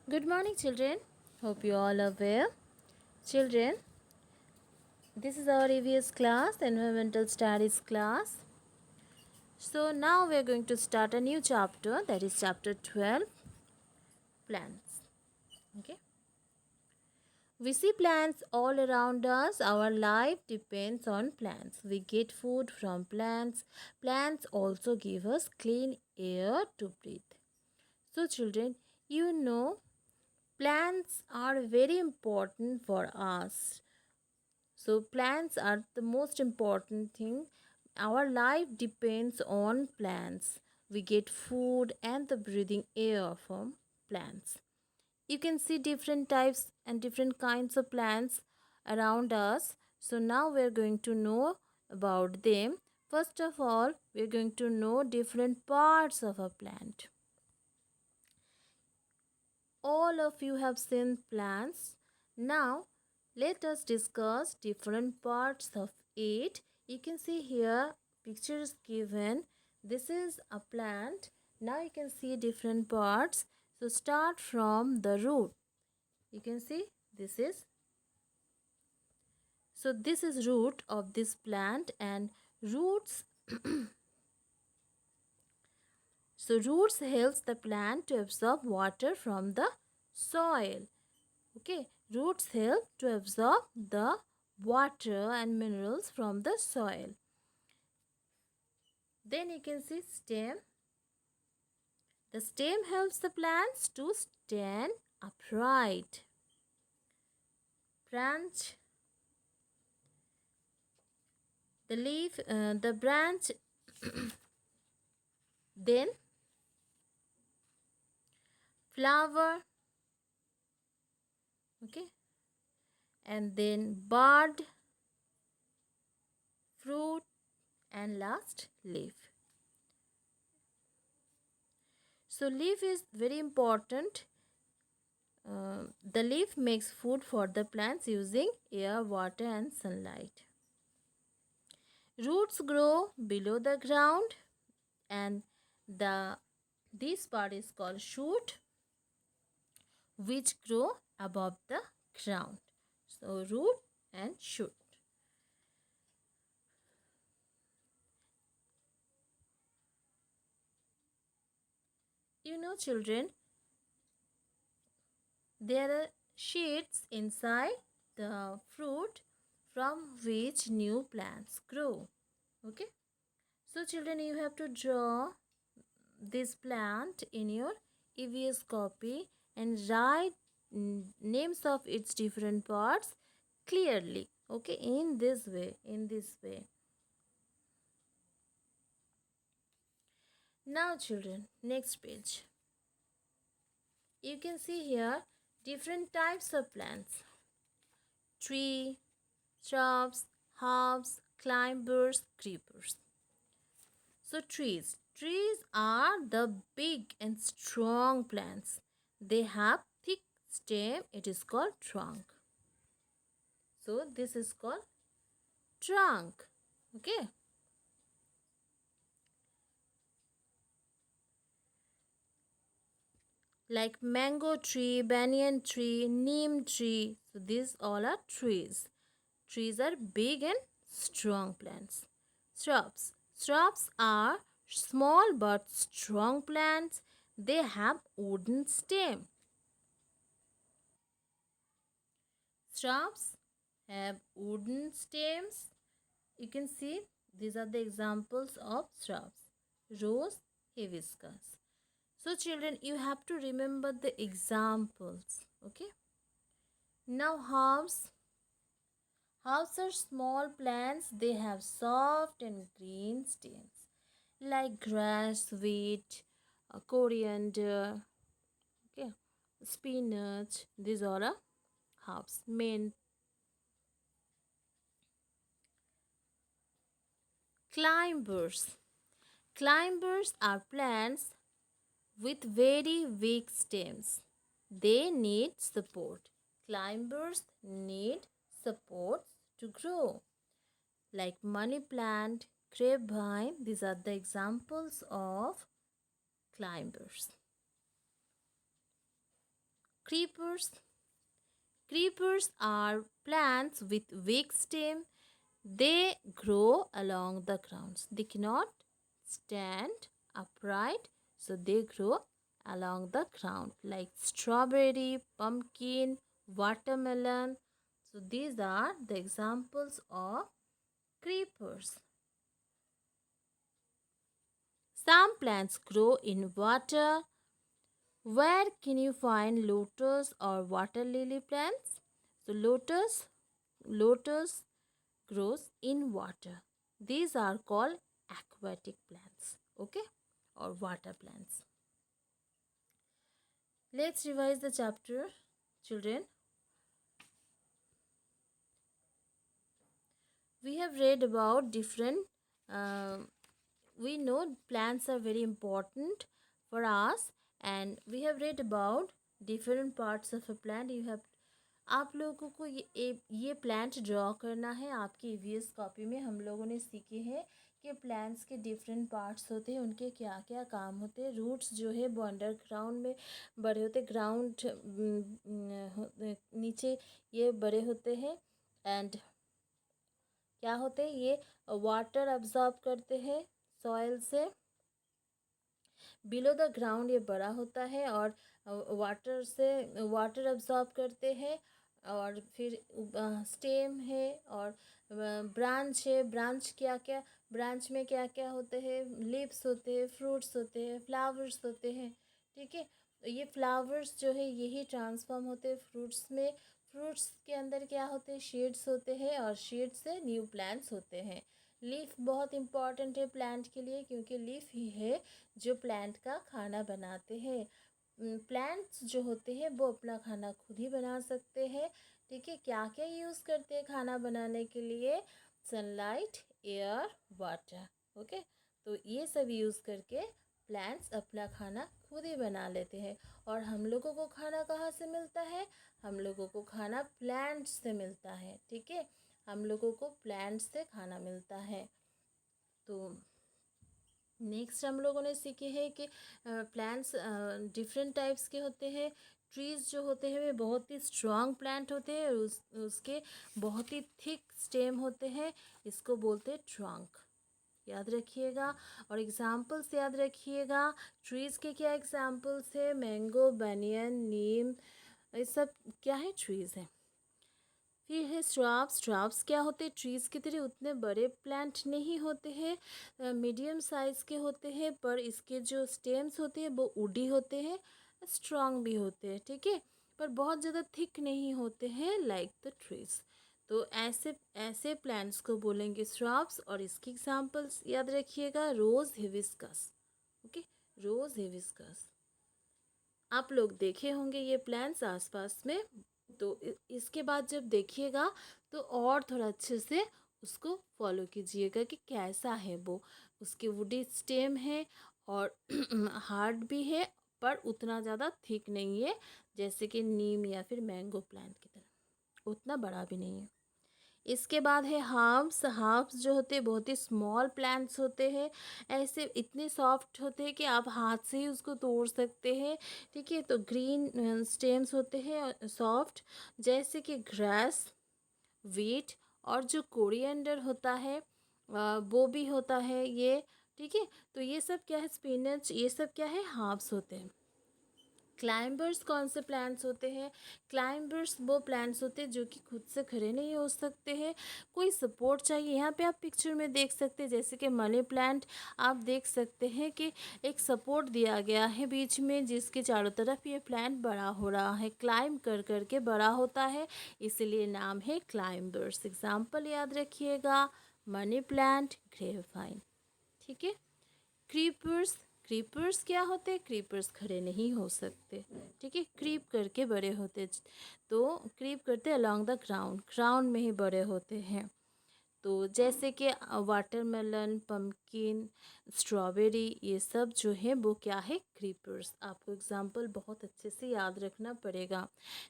Good morning, children. Hope you all are well. Children, this is our EVS class, Environmental Studies class. So, now we are going to start a new chapter, that is chapter 12, Plants. Okay. We see plants all around us. Our life depends on plants. We get food from plants. Plants also give us clean air to breathe. So, children, you know plants are very important for us. So plants are the most important thing. Our life depends on plants. We get food and the breathing air from plants. You can see different types and different kinds of plants around us. So now we're going to know about them. First of all, we're going to know different parts of a plant. All of you have seen plants. Now, let us discuss different parts of it. You can see here pictures given. This is a plant. Now you can see different parts. So start from the root. You can see this is root of this plant, and roots roots helps the plant to absorb water from the soil. Okay, roots help to absorb the water and minerals from the soil. Then you can see stem. The stem helps the plants to stand upright. Branch. The branch. Then flower. Okay, and then bud, fruit, and last leaf. So leaf is very important. The leaf makes food for the plants using air, water, and sunlight. Roots grow below the ground, and this part is called shoot, which grow above the ground. So root and shoot. You know, children, there are seeds inside the fruit from which new plants grow. Okay. So children, you have to draw this plant in your EVS copy and write names of its different parts clearly. Okay, in this way. Now children, next page. You can see here different types of plants. Tree, shrubs, herbs, climbers, creepers. So trees. Trees are the big and strong plants. They have thick stem. It is called trunk. So this is called trunk. Okay. Like mango tree, banyan tree, neem tree. So these all are trees. Trees are big and strong plants. Shrubs. Shrubs are small but strong plants. They have wooden stem. Shrubs have wooden stems. You can see these are the examples of shrubs. Rose, hibiscus. So children, you have to remember the examples. Okay. Now herbs. Herbs are small plants. They have soft and green stems like grass, wheat, coriander, okay, spinach. These are herbs. Mint. Climbers. Climbers are plants with very weak stems. They need support. Climbers need support to grow. Like money plant, grapevine, these are the examples of climbers. Creepers. Creepers are plants with weak stem. They grow along the grounds. They cannot stand upright, so they grow along the ground like strawberry, pumpkin, watermelon. So these are the examples of creepers. Some plants grow in water. Where can you find lotus or water lily plants? So lotus grows in water. These are called aquatic plants, okay, or water plants. Let's revise the chapter, children. We have read about different we know plants are very important for us, and we have read about different parts of a plant. You have आप लोगों को ये plant draw करना है। आपकी EVS copy में हम लोगों ने सीखे हैं कि प्लांट्स के डिफरेंट पार्ट्स होते हैं, उनके क्या क्या काम होते हैं। रूट्स जो है वो अंडरग्राउंड में बड़े होते, ग्राउंड नीचे ये बड़े होते हैं, एंड क्या होते हैं, ये वाटर अब्जॉर्ब करते हैं सॉइल से। बिलो द ग्राउंड ये बड़ा होता है और वाटर अब्जॉर्ब करते हैं। और फिर स्टेम है और ब्रांच है। ब्रांच क्या क्या, ब्रांच में क्या क्या होते हैं, लीव्स होते हैं, फ्रूट्स होते हैं, फ्लावर्स होते हैं, ठीक है। तो ये फ्लावर्स जो है यही ट्रांसफॉर्म होते हैं फ्रूट्स में। फ्रूट्स के अंदर क्या होते हैं, सीड्स होते हैं, और सीड्स से न्यू प्लांट्स होते हैं। लीफ बहुत इम्पॉर्टेंट है प्लांट के लिए, क्योंकि लीफ ही है जो प्लांट का खाना बनाते हैं। प्लांट्स जो होते हैं वो अपना खाना खुद ही बना सकते हैं, ठीक है। क्या क्या यूज़ करते हैं खाना बनाने के लिए? Sunlight, air, water, okay. तो ये सब यूज़ करके प्लांट्स अपना खाना खुद ही बना लेते हैं। और हम लोगों को खाना कहाँ से मिलता है? हम लोगों को खाना प्लांट्स से मिलता है, ठीक है। हम लोगों को प्लांट्स से खाना मिलता है। तो नेक्स्ट हम लोगों ने सीखे हैं कि प्लांट्स डिफरेंट टाइप्स के होते हैं। ट्रीज़ जो होते हैं वे बहुत ही स्ट्रॉन्ग प्लांट होते हैं, उसके बहुत ही थिक स्टेम होते हैं, इसको बोलते हैं ट्रंक। याद रखिएगा और एग्जाम्पल्स याद रखिएगा। ट्रीज़ के क्या एग्जाम्पल्स है? मैंगो, बनियन, नीम, ये सब क्या है? ट्रीज़ हैं। फिर है श्राब्स। श्राब्स क्या होते हैं? ट्रीज़ की तरह उतने बड़े प्लांट नहीं होते हैं, मीडियम साइज़ के होते हैं, पर इसके जो स्टेम्स होते हैं वो वुडी होते हैं, स्ट्रॉन्ग भी होते हैं, ठीक है, पर बहुत ज़्यादा थिक नहीं होते हैं लाइक द ट्रीज़। तो ऐसे ऐसे प्लांट्स को बोलेंगे श्राब्स। और इसकी एग्जांपल्स याद रखिएगा, रोज़, हिबिस्कस, ओके, रोज़, हिबिस्कस। आप लोग देखे होंगे ये प्लांट्स आसपास में। तो इसके बाद जब देखिएगा तो और थोड़ा अच्छे से उसको फॉलो कीजिएगा कि कैसा है वो। उसके वुडी स्टेम है और हार्ड भी है, पर उतना ज़्यादा थिक नहीं है जैसे कि नीम या फिर मैंगो प्लांट की तरह, उतना बड़ा भी नहीं है। इसके बाद है हार्ब्स। हार्ब्स जो होते हैं बहुत ही स्मॉल प्लांट्स होते हैं, ऐसे इतने सॉफ्ट होते हैं कि आप हाथ से ही उसको तोड़ सकते हैं, ठीक है। तो ग्रीन स्टेम्स होते हैं सॉफ्ट, जैसे कि ग्रास, वीट, और जो कोरिएंडर होता है वो भी होता है ये, ठीक है। तो ये सब क्या है? स्पिनच, ये सब क्या है? हार्ब्स होते हैं। क्लाइंबर्स कौन से प्लांट्स होते हैं? क्लाइंबर्स वो प्लांट्स होते हैं जो कि खुद से खड़े नहीं हो सकते हैं, कोई सपोर्ट चाहिए। यहाँ पे आप पिक्चर में देख सकते हैं, जैसे कि मनी प्लांट आप देख सकते हैं कि एक सपोर्ट दिया गया है बीच में, जिसके चारों तरफ ये प्लांट बड़ा हो रहा है, क्लाइंब कर कर के बड़ा होता है, इसलिए नाम है क्लाइंबर्स। एग्जाम्पल याद रखिएगा, मनी प्लांट, ग्रेपवाइन, ठीक है। क्रीपर्स। क्रीपर्स क्या होते हैं? क्रीपर्स खड़े नहीं हो सकते, ठीक है, क्रीप करके बड़े होते, तो क्रीप करते अलोंग द ग्राउंड, ग्राउंड में ही बड़े होते हैं। तो जैसे कि वाटरमेलन, पम्पकिन, स्ट्रॉबेरी, ये सब जो है वो क्या है? क्रीपर्स। आपको एग्जांपल बहुत अच्छे से याद रखना पड़ेगा।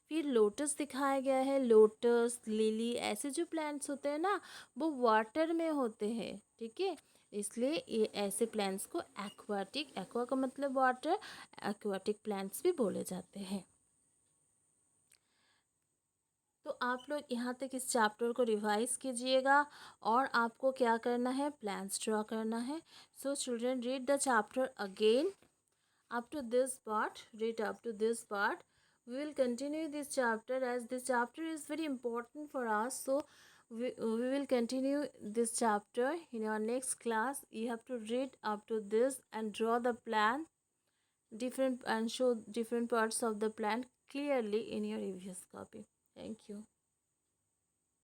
फिर लोटस दिखाया गया है। लोटस, लिली, ऐसे जो प्लांट्स होते हैं ना वो वाटर में होते हैं, ठीक है, इसलिए ये ऐसे प्लांट्स को एक्वाटिक, एक्वा का मतलब वाटर, एक्वाटिक प्लांट्स भी बोले जाते हैं। तो आप लोग यहाँ तक इस चैप्टर को रिवाइज कीजिएगा और आपको क्या करना है, प्लान्स ड्रॉ करना है. So children, read the chapter again up to this part. Read up to this part. We will continue this chapter as this chapter is very important for us. So we will continue this chapter in our next class. You have to read up to this and draw the plan different and show different parts of the plan clearly in your EVS copy. Thank you.